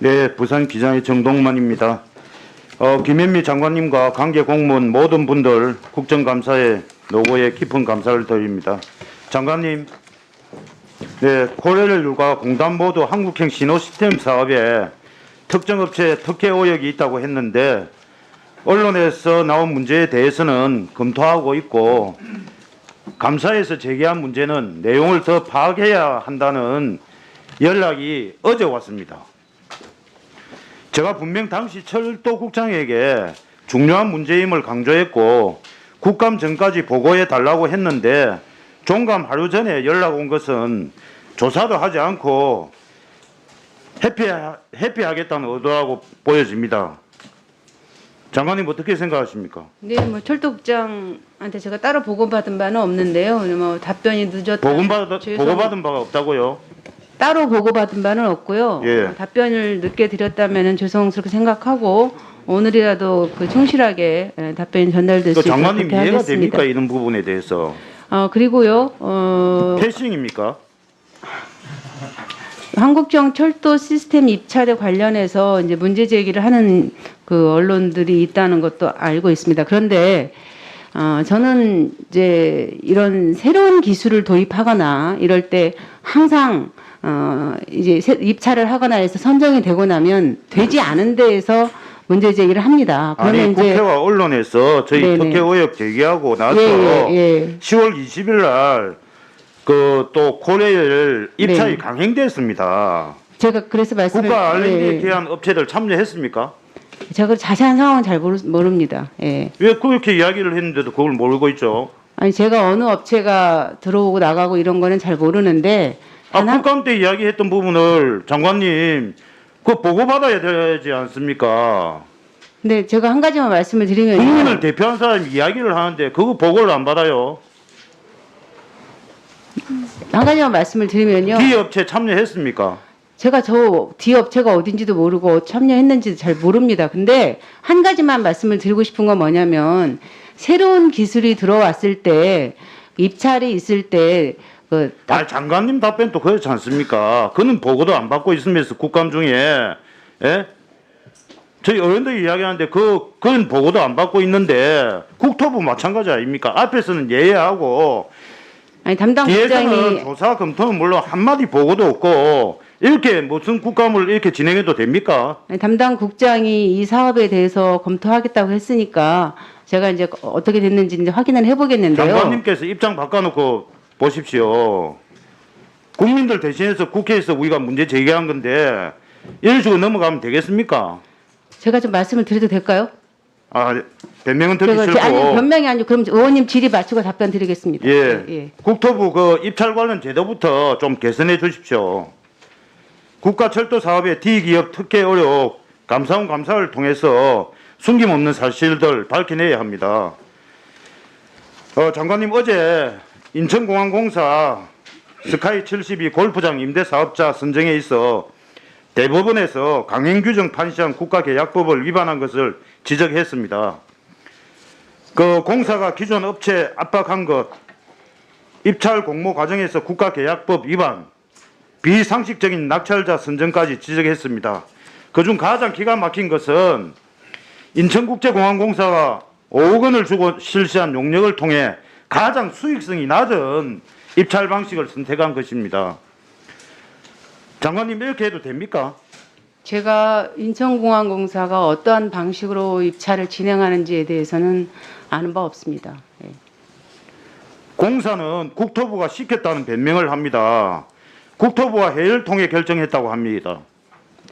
네, 부산 기장의 정동만입니다. 김현미 장관님과 관계 공무원 모든 분들 국정감사에 노고에 깊은 감사를 드립니다. 장관님, 네, 코레일과 공단 모두 한국형 신호시스템 사업에 특정 업체 특혜 의혹이 있다고 했는데 언론에서 나온 문제에 대해서는 검토하고 있고 감사에서 제기한 문제는 내용을 더 파악해야 한다는 연락이 어제 왔습니다. 제가 분명 당시 철도국장에게 중요한 문제임을 강조했고 국감 전까지 보고해 달라고 했는데 종감 하루 전에 연락 온 것은 조사도 하지 않고 회피하겠다는 의도라고 보여집니다. 장관님 어떻게 생각하십니까? 네, 뭐 철도국장한테 제가 따로 보고받은 바는 없는데요. 뭐 답변이 늦었다. 보고받은 바가 없다고요? 따로 보고받은 바는 없고요. 예. 답변을 늦게 드렸다면 죄송스럽게 생각하고 오늘이라도 충실하게 답변이 전달될 수 있도록 장관님 그렇게 이해가 하겠습니다. 됩니까? 이런 부분에 대해서. 그리고요. 패싱입니까? 한국형 철도 시스템 입찰에 관련해서 이제 문제 제기를 하는 그 언론들이 있다는 것도 알고 있습니다. 그런데 저는 이제 이런 새로운 기술을 도입하거나 이럴 때 항상 이제 입찰을 하거나 해서 선정이 되고 나면 되지 않은 데에서 문제 제기를 합니다. 그러면 아니 이제 국회와 언론에서 저희 네네. 특혜 의혹 제기하고 나서 예. 10월 20일 날 그 또 코레일 입찰이 네. 강행됐습니다. 제가 그래서 말씀을 국가 R&D 기한 업체들 참여했습니까? 제가 자세한 상황은 잘 모릅니다. 예. 왜 그렇게 이야기를 했는데도 그걸 모르고 있죠? 아니 제가 어느 업체가 들어오고 나가고 이런 거는 잘 모르는데 국감 때 이야기했던 부분을 장관님 그 보고받아야 되지 않습니까? 근데 제가 한 가지만 말씀을 드리면요. 국민을 대표한 사람이 이야기를 하는데 그거 보고를 안 받아요. 한 가지만 말씀을 드리면요. D 업체 참여했습니까? 제가 저 D 업체가 어딘지도 모르고 참여했는지도 잘 모릅니다. 근데 한 가지만 말씀을 드리고 싶은 건 뭐냐면 새로운 기술이 들어왔을 때 입찰이 있을 때 장관님 답변도 그렇지 않습니까? 그는 보고도 안 받고 있으면서 국감 중에 예? 저희 의원들이 이야기하는데 그건 보고도 안 받고 있는데 국토부 마찬가지 아닙니까? 앞에서는 예외하고 아니 담당 뒤에서는 국장이 조사 검토는 물론 한마디 보고도 없고 이렇게 무슨 국감을 이렇게 진행해도 됩니까? 아니, 담당 국장이 이 사업에 대해서 검토하겠다고 했으니까 제가 이제 어떻게 됐는지 이제 확인을 해보겠는데요. 장관님께서 입장 바꿔놓고 보십시오. 국민들 대신해서 국회에서 우리가 문제 제기한 건데 이런 식으로 넘어가면 되겠습니까? 제가 좀 말씀을 드려도 될까요? 변명은 듣기 싫고. 아니 변명이 아니고 그럼 의원님 질의 마치고 답변 드리겠습니다. 예. 국토부 그 입찰 관련 제도부터 좀 개선해 주십시오. 국가철도 사업의 D기업 특혜 의혹 감사원 감사를 통해서 숨김없는 사실들 밝혀내야 합니다. 장관님 어제 인천공항공사 스카이 72 골프장 임대 사업자 선정에 있어 대법원에서 강행규정 판시한 국가계약법을 위반한 것을 지적했습니다. 그 공사가 기존 업체 압박한 것, 입찰 공모 과정에서 국가계약법 위반, 비상식적인 낙찰자 선정까지 지적했습니다. 그중 가장 기가 막힌 것은 인천국제공항공사가 5억 원을 주고 실시한 용역을 통해 가장 수익성이 낮은 입찰 방식을 선택한 것입니다. 장관님 이렇게 해도 됩니까? 제가 인천공항공사가 어떠한 방식으로 입찰을 진행하는지에 대해서는 아는 바 없습니다. 예. 공사는 국토부가 시켰다는 변명을 합니다. 국토부가 회의를 통해 결정했다고 합니다.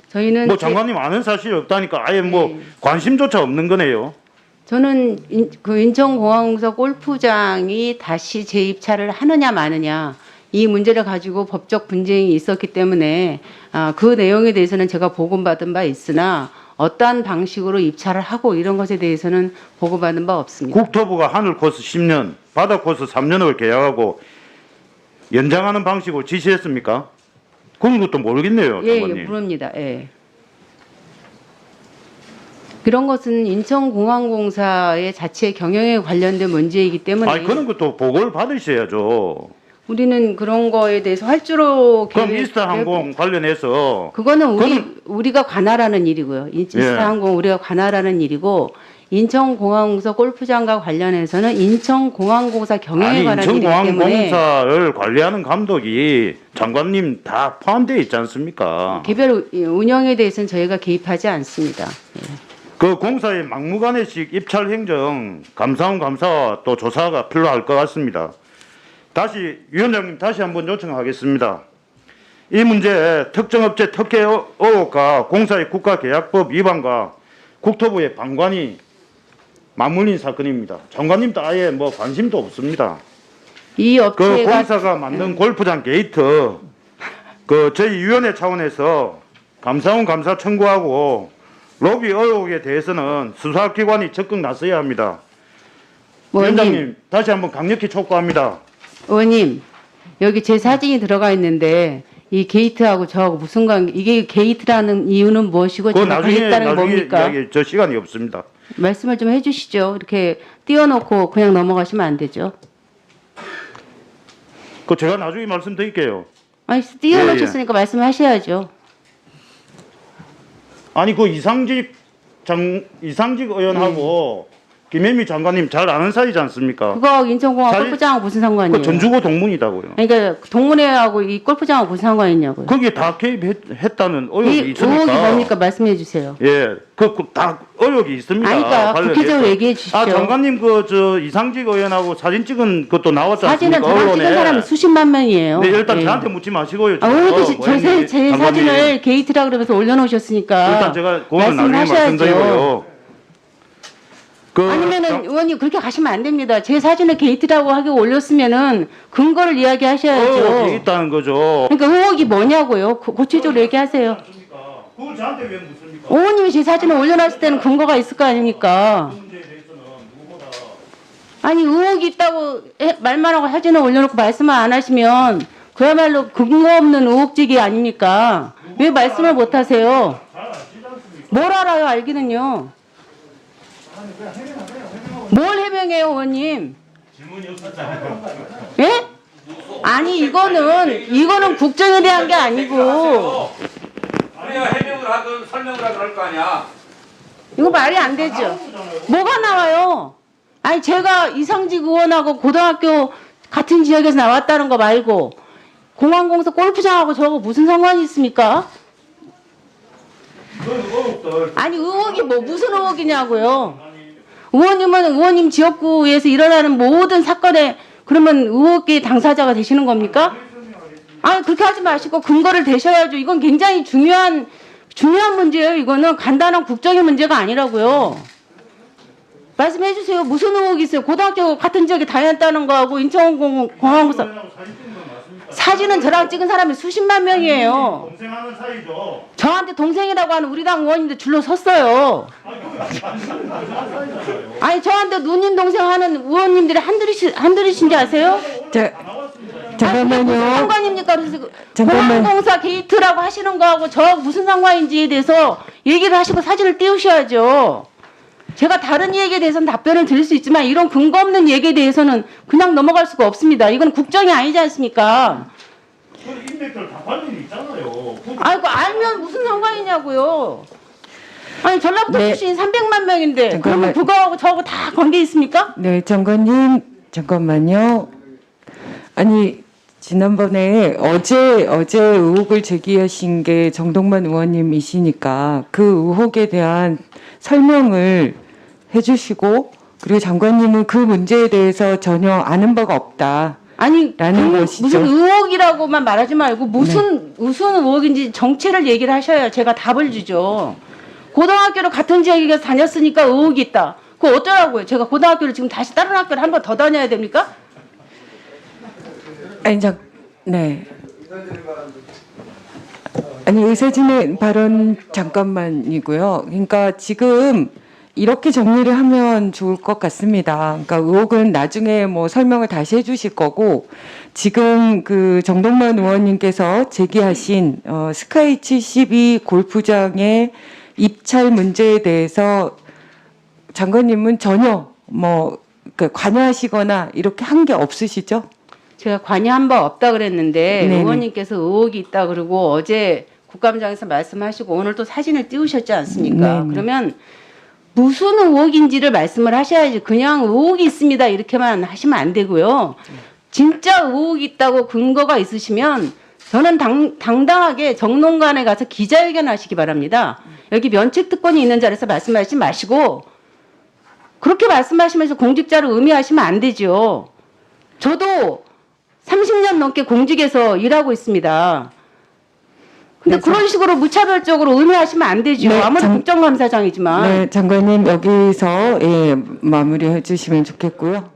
저희는 뭐 장관님 아는 사실이 없다니까 아예 뭐 관심조차 없는 거네요. 저는 인천공항공사 골프장이 다시 재입찰을 하느냐 마느냐 이 문제를 가지고 법적 분쟁이 있었기 때문에 그 내용에 대해서는 제가 보고받은 바 있으나 어떠한 방식으로 입찰을 하고 이런 것에 대해서는 보고받은 바 없습니다. 국토부가 하늘 코스 10년, 바다 코스 3년을 계약하고 연장하는 방식으로 지시했습니까? 그런 것도 모르겠네요, 장관님. 예, 모릅니다. 예. 그런 것은 인천공항공사의 자체 경영에 관련된 문제이기 때문에 그런 것도 보고를 받으셔야죠. 우리는 그런 거에 대해서 활주로 그럼 계획- 이스타항공 관련해서 그거는 그거는- 우리가 관할하는 일이고요. 예. 이스타항공 우리가 관할하는 일이고 인천공항공사 골프장과 관련해서는 인천공항공사 경영에 아니 관한 일이기 때문에 인천공항공사를 관리하는 감독이 장관님 다 포함되어 있지 않습니까? 개별 운영에 대해서는 저희가 개입하지 않습니다. 그 공사의 막무가내식 입찰 행정 감사원 감사와 또 조사가 필요할 것 같습니다. 다시 위원장님 다시 한번 요청하겠습니다. 이 문제 특정 업체 특혜 의혹과 공사의 국가계약법 위반과 국토부의 방관이 맞물린 사건입니다. 장관님도 아예 뭐 관심도 없습니다. 이 그 업체가 공사가 만든 골프장 게이트 그 저희 위원회 차원에서 감사원 감사 청구하고 로비 의혹에 대해서는 수사기관이 적극 나서야 합니다. 위원장님 다시 한번 강력히 촉구합니다. 의원님 여기 제 사진이 들어가 있는데 이 게이트하고 저하고 무슨 관계? 이게 게이트라는 이유는 무엇이고 그거 제가 나중에 가겠다는 게 뭡니까? 이야기 저 시간이 없습니다. 말씀을 좀 해주시죠. 이렇게 띄워놓고 그냥 넘어가시면 안 되죠. 그 제가 나중에 말씀드릴게요. 아니 띄워놓으셨으니까 말씀하셔야죠. 아니 그 이상직 의원하고 김현미 장관님 잘 아는 사이지 않습니까? 그거 인천공항 사실- 골프장하고 무슨 상관이에요? 그 전주고 동문이다고요. 그러니까 동문회하고 이 골프장하고 무슨 상관이 있냐고요. 거기에 다 개입했다는 이 의혹이 의혹이 있으니까. 뭡니까? 말씀해 주세요. 예, 다 의혹이 있습니다. 아니, 그러니까 관련해서. 구체적으로 얘기해 주십시오. 아, 장관님 그 저 이상직 의원하고 사진 찍은 것도 나왔지 사진은 않습니까? 저랑 찍은 사람이 수십만 명이에요. 네, 일단 예. 저한테 묻지 마시고요. 아, 오늘도 제 장관님. 사진을 게이트라 그러면서 올려놓으셨으니까 일단 제가 그거는 나중에 말씀하셔야죠. 말씀드리고요. 그 아니면은 의원님 그렇게 가시면 안 됩니다. 제 사진을 게이트라고 하게 올렸으면은 근거를 이야기하셔야죠. 의혹이 있다는 거죠. 그러니까 의혹이 뭐냐고요. 구체적으로 얘기하세요. 그걸 저한테 왜 묻습니까? 의원님이 제 사진을 올려놨을 때는 근거가 있을 거 아닙니까? 아니 의혹이 있다고 말만 하고 사진을 올려놓고 말씀을 안 하시면 그야말로 근거 없는 의혹제기 아닙니까? 왜 말씀을 못 하세요? 뭘 알아요? 알기는요. 뭘 해명해요, 의원님? 예? 아니 이거는 국정에 대한 게 아니고 우리가 해명을 하든 설명을 하든 할 거 아니야. 이거 말이 안 되죠. 뭐가 나와요? 아니 제가 이상직 의원하고 고등학교 같은 지역에서 나왔다는 거 말고 공항공사 골프장하고 저거 무슨 상관이 있습니까? 아니 의혹이 뭐 무슨 의혹이냐고요. 의원님은 의원님 지역구에서 일어나는 모든 사건에 그러면 의혹의 당사자가 되시는 겁니까? 아니 그렇게 하지 마시고 근거를 대셔야죠. 이건 굉장히 중요한 문제예요. 이거는 간단한 국정의 문제가 아니라고요. 말씀해 주세요. 무슨 의혹이 있어요? 고등학교 같은 지역에 다녔다는 거하고 인천공항공사 사진은 저랑 찍은 사람이 수십만 명이에요. 동생하는 사이죠. 저한테 동생이라고 하는 우리 당 의원님들 줄로 섰어요. 아니 저한테 누님 동생 하는 의원님들이 한둘이신지 아세요? 잠깐만요. 무슨 상관입니까? 그래서 잠깐만. 공항공사 게이트라고 하시는 거하고 저 무슨 상관인지에 대해서 얘기를 하시고 사진을 띄우셔야죠. 제가 다른 얘기에 대해서는 답변을 드릴 수 있지만 이런 근거 없는 얘기에 대해서는 그냥 넘어갈 수가 없습니다. 이건 국정이 아니지 않습니까? 그 인맥들 다 관련이 있잖아요. 아이고 알면 무슨 상관이냐고요. 아니 전라북도 네. 출신 300만 명인데 잠깐만. 그러면 그거하고 저하고 다 관계 있습니까? 네, 장관님, 잠깐만요. 아니, 지난번에 어제 의혹을 제기하신 게 정동만 의원님이시니까 그 의혹에 대한 설명을 해주시고 그리고 장관님은 그 문제에 대해서 전혀 아는 바가 없다. 아니 라는 것이죠. 무슨 의혹이라고만 말하지 말고 무슨 의혹인지 정체를 얘기를 하셔야 제가 답을 주죠. 고등학교를 같은 지역에 다녔으니까 의혹이 있다. 그거 어쩌라고요? 제가 고등학교를 지금 다시 다른 학교를 한 번 더 다녀야 됩니까? 아니, 네. 아니, 의사진의 발언 잠깐만이고요. 그러니까 지금 이렇게 정리를 하면 좋을 것 같습니다. 그러니까 의혹은 나중에 뭐 설명을 다시 해주실 거고 지금 그 정동만 의원님께서 제기하신 스카이 72 골프장의 입찰 문제에 대해서 장관님은 전혀 뭐 관여하시거나 이렇게 한 게 없으시죠? 제가 관여한 바 없다 그랬는데 네네. 의원님께서 의혹이 있다 그러고 어제 국감장에서 말씀하시고 오늘 또 사진을 띄우셨지 않습니까? 네네. 그러면 무슨 의혹인지를 말씀을 하셔야지 그냥 의혹이 있습니다 이렇게만 하시면 안 되고요. 진짜 의혹이 있다고 근거가 있으시면 저는 당당하게 정론관에 가서 기자회견 하시기 바랍니다. 여기 면책특권이 있는 자리에서 말씀하시지 마시고 그렇게 말씀하시면서 공직자를 의미하시면 안 되죠. 저도 30년 넘게 공직에서 일하고 있습니다. 근데 네, 그런 식으로 무차별적으로 의미하시면 안 되죠. 네, 아무리 국정감사장이지만. 네, 장관님 여기서 예, 마무리해 주시면 좋겠고요.